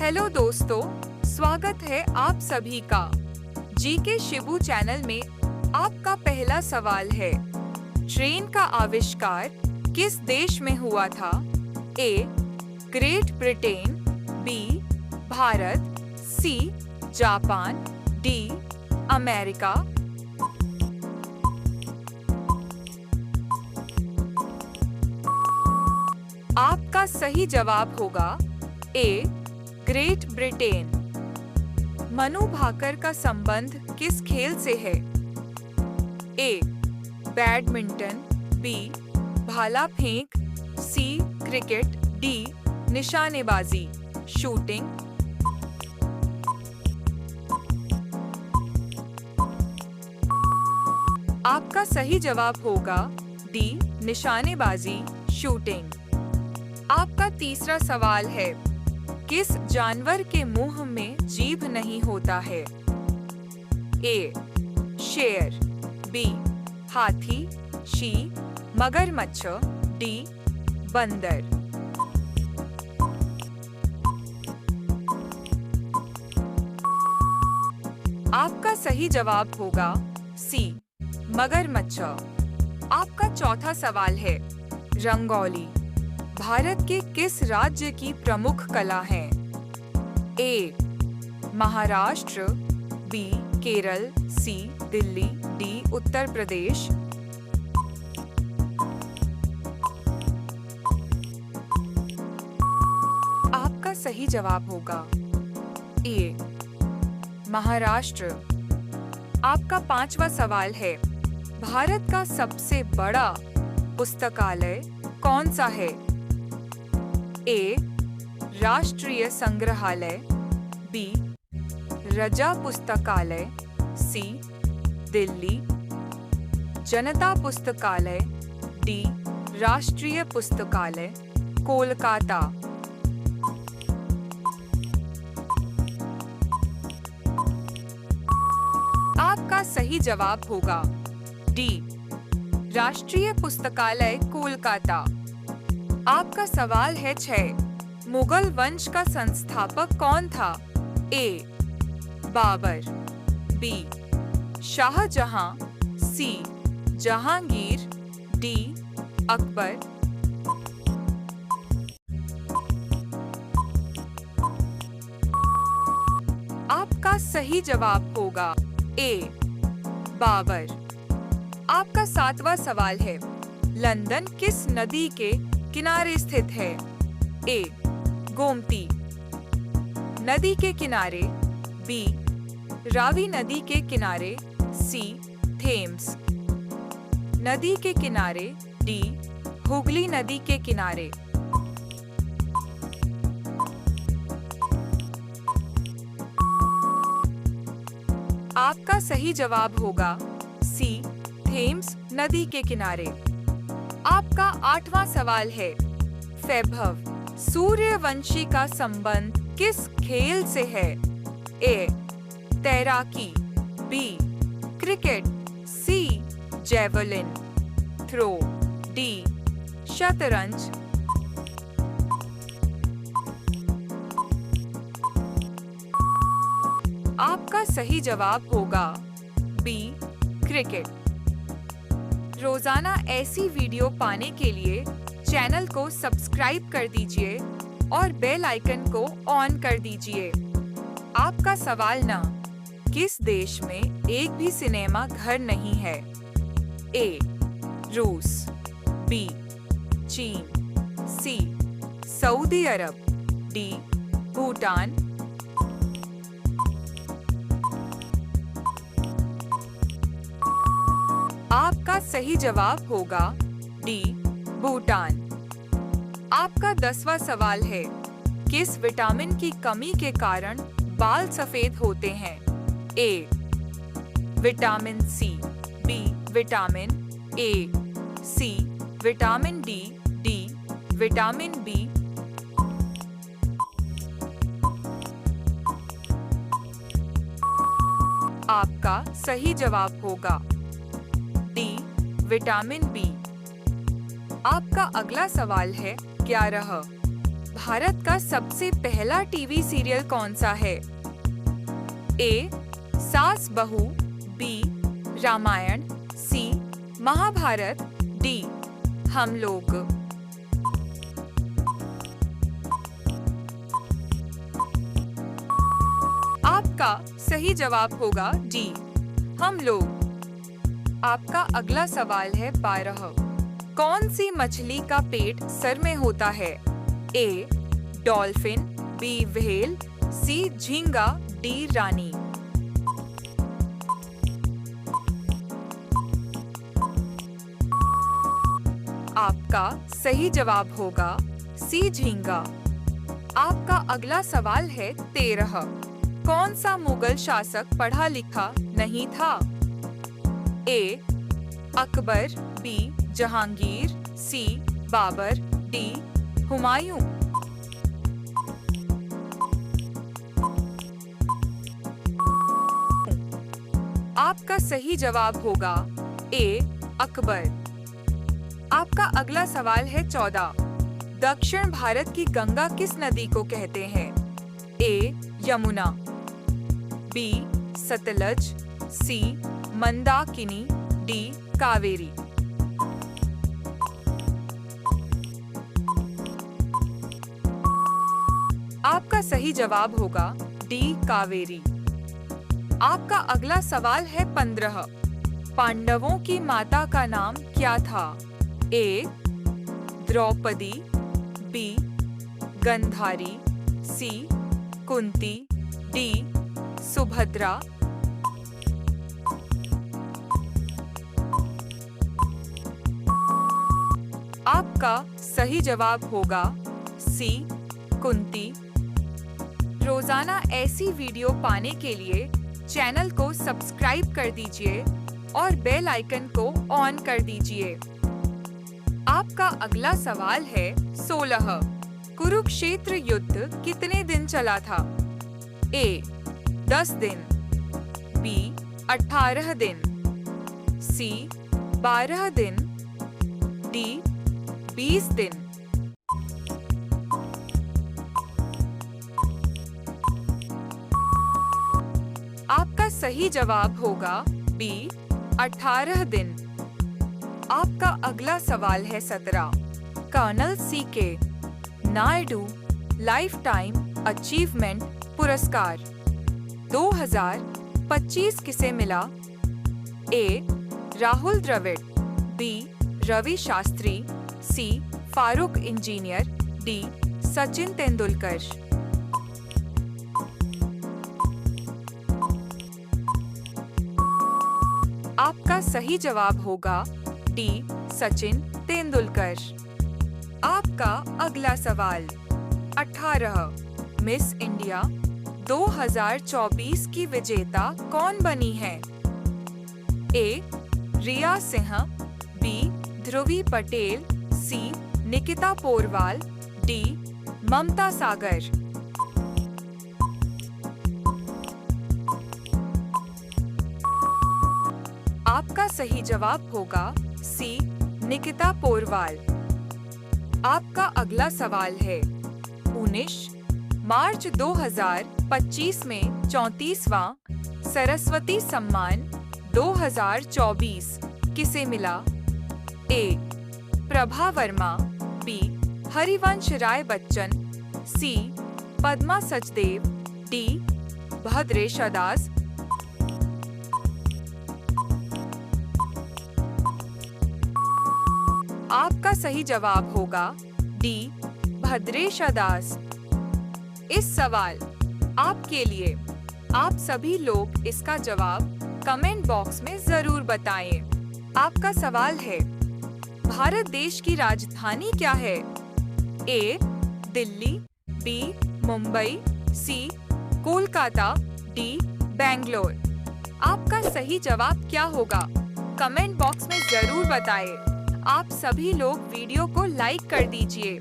Hello दोस्तों, स्वागत है आप सभी का जीके शिबू चैनल में। आपका पहला सवाल है, ट्रेन का आविष्कार किस देश में हुआ था? A. Great Britain, B. Bharat, C. Japan, D. America. आपका सही जवाब होगा A. Great Britain. Manu Bhaker का संबंध किस खेल से है? ए. Badminton, B. भाला फेंक, सी. Cricket, D. निशानेबाजी शूटिंग। आपका सही जवाब होगा डी. निशानेबाजी शूटिंग। आपका तीसरा सवाल है, किस जानवर के मुंह में जीभ नहीं होता है? ए. शेर, बी. हाथी, सी. मगरमच्छ, डी. बंदर। आपका सही जवाब होगा सी. मगरमच्छ। आपका चौथा सवाल है, रंगोली भारत के किस राज्य की प्रमुख कला है? ए. महाराष्ट्र, बी. केरल, सी. दिल्ली, डी. उत्तर प्रदेश। आपका सही जवाब होगा ए. महाराष्ट्र। आपका पांचवा सवाल है, भारत का सबसे बड़ा पुस्तकालय कौन सा है? ए. राष्ट्रीय संग्रहालय, बी. रजा पुस्तकालय, सी. दिल्ली जनता पुस्तकालय, डी. राष्ट्रीय पुस्तकालय कोलकाता। आपका सही जवाब होगा डी. राष्ट्रीय पुस्तकालय कोलकाता। आपका सवाल है 6, मुगल वंश का संस्थापक कौन था? ए. बाबर, बी. शाहजहां, सी. जहांगीर, डी. अकबर। आपका सही जवाब होगा ए. बाबर। आपका सातवां सवाल है, लंदन किस नदी के किनारे स्थित है? ए. गोमती नदी के किनारे, बी. रावी नदी के किनारे, सी. थेम्स नदी के किनारे, डी. हुगली नदी के किनारे। आपका सही जवाब होगा सी. थेम्स नदी के किनारे। आपका आठवां सवाल है, वैभव सूर्यवंशी का संबंध किस खेल से है? ए. तैराकी, B. Cricket, C. Javelin throw, D. शतरंज। आपका सही जवाब होगा बी. क्रिकेट। रोजाना ऐसी वीडियो पाने के लिए चैनल को सब्सक्राइब कर दीजिए और बेल आइकन को ऑन कर दीजिए। आपका सवाल ना, किस देश में एक भी सिनेमा घर नहीं है? ए. रूस, बी. चीन, सी. सऊदी अरब, डी. भूटान। आपका सही जवाब होगा डी. भूटान। आपका 10वां सवाल है, किस विटामिन की कमी के कारण बाल सफेद होते हैं? A. Vitamin C, B. Vitamin A, C. Vitamin D, D. Vitamin B. आपका सही जवाब होगा डी. Vitamin B. आपका अगला सवाल है 11, भारत का सबसे पहला टीवी सीरियल कौन सा है? ए. सास बहू, बी. रामायण, सी. महाभारत, डी. हम लोग। आपका सही जवाब होगा डी. हम लोग। आपका अगला सवाल है 12। कौन सी मछली का पेट सर में होता है? A. Dolphin, B. Whale, C. झींगा, डी. रानी। आपका सही जवाब होगा सी. झींगा। आपका अगला सवाल है 13। कौन सा मुगल शासक पढ़ा लिखा नहीं था? ए. अकबर, बी. जहांगीर, सी. बाबर, डी. हुमायूं। आपका सही जवाब होगा ए. अकबर। आपका अगला सवाल है 14। दक्षिण भारत की गंगा किस नदी को कहते हैं? ए. यमुना, बी. सतलज, सी. मंदाकिनी, डी. कावेरी। आपका सही जवाब होगा डी. कावेरी। आपका अगला सवाल है 15। पांडवों की माता का नाम क्या था? ए. द्रौपदी, बी. गंधारी, सी. कुंती, डी. सुभद्रा। आपका सही जवाब होगा सी. कुंती। रोजाना ऐसी वीडियो पाने के लिए चैनल को सब्सक्राइब कर दीजिए और बेल आइकन को ऑन कर दीजिए। आपका अगला सवाल है 16। कुरुक्षेत्र युद्ध कितने दिन चला था? ए. 10 दिन, बी. 18 दिन, सी. 12 दिन, डी. 20 दिन। आपका सही जवाब होगा बी. 18 दिन। आपका अगला सवाल है 17। Colonel C K. Naidu lifetime achievement पुरस्कार 2025 किसे मिला? A. Rahul Dravid, B. Ravi Shastri, C. Farokh Engineer, D. Sachin Tendulkar. आपका सही जवाब होगा डी. सचिन तेंदुलकर। आपका अगला सवाल 18। मिस इंडिया 2024 की विजेता कौन बनी है? ए. रिया सिंह, बी. ध्रुवी पटेल, सी. निकिता पोरवाल, डी. ममता सागर। आपका सही जवाब होगा सी. निकिता पोरवाल। आपका अगला सवाल है 19। मार्च 2025 में 34वां सरस्वती सम्मान 2024 किसे मिला? ए. प्रभा वर्मा, बी. हरिवंश राय बच्चन, सी. पद्मा सचदेव, डी. भद्रेश दास। आपका सही जवाब होगा डी. भद्रेश दास। इस सवाल आपके लिए। आप सभी लोग इसका जवाब कमेंट बॉक्स में जरूर बताएं। आपका सवाल है भारत देश की राजधानी क्या है? ए. दिल्ली, बी. मुंबई, सी. कोलकाता, डी. बेंगलोर। आपका सही जवाब क्या होगा? कमेंट बॉक्स में जरूर बताएं। आप सभी लोग वीडियो को लाइक कर दीजिए।